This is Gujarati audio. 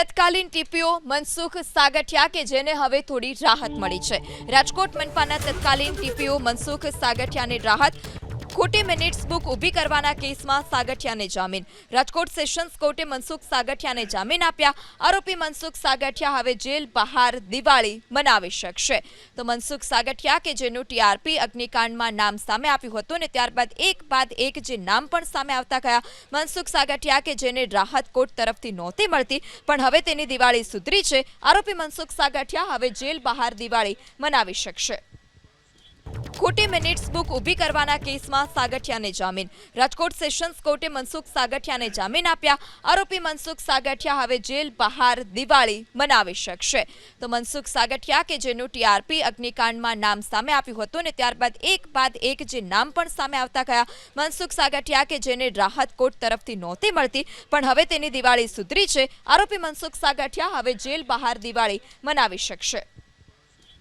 તત્કાલીન ટીપીઓ મનસુખ સાગઠિયા કે જેને હવે થોડી રાહત મળી છે। રાજકોટ મનપાના તત્કાલીન ટીપીઓ મનસુખ સાગઠિયાને રાહત। ખોટી મિનિટ્સ બુક ઊભી કરવાના કેસમાં સાગઠિયાને જામીન। રાજકોટ સેશન્સ કોર્ટે મનસુખ સાગઠિયાને જામીન આપ્યા। આરોપી મનસુખ સાગઠિયા હવે જેલ બહાર દિવાળી મનાવી શકશે। તો મનસુખ સાગઠિયા કે જેનું ટીઆરપી અગ્નિકાંડમાં નામ સામે આવ્યું હતું ને ત્યારબાદ એક બાદ એક જે નામ પણ સામે આવતા ગયા। મનસુખ સાગઠિયા કે જેને રાહત કોર્ટ તરફથી નહોતી મળતી પણ હવે તેની દિવાળી સુધરી છે। આરોપી મનસુખ સાગઠિયા હવે જેલ બહાર દિવાળી મનાવી શકશે। ખોટી મિનિટ્સ બુક ઊભી કરવાના કેસમાં સાગઠિયાને જામીન। રાજકોટ સેશન્સ કોર્ટે મનસુખ સાગઠિયાને જામીન આપ્યા। આરોપી મનસુખ સાગઠિયા હવે જેલ બહાર દિવાળી મનાવી શકશે। તો મનસુખ સાગઠિયા કે જેનું ટીઆરપી અગ્નિકાંડમાં નામ સામે આવ્યું હતું ને ત્યારબાદ એક બાદ એક જે નામ પણ સામે આવતા ગયા। મનસુખ સાગઠિયા કે જેને રાહત કોર્ટ તરફથી નહોતી મળતી પણ હવે તેની દિવાળી સુધરી છે। આરોપી મનસુખ સાગઠિયા હવે જેલ બહાર દિવાળી મનાવી શકશે।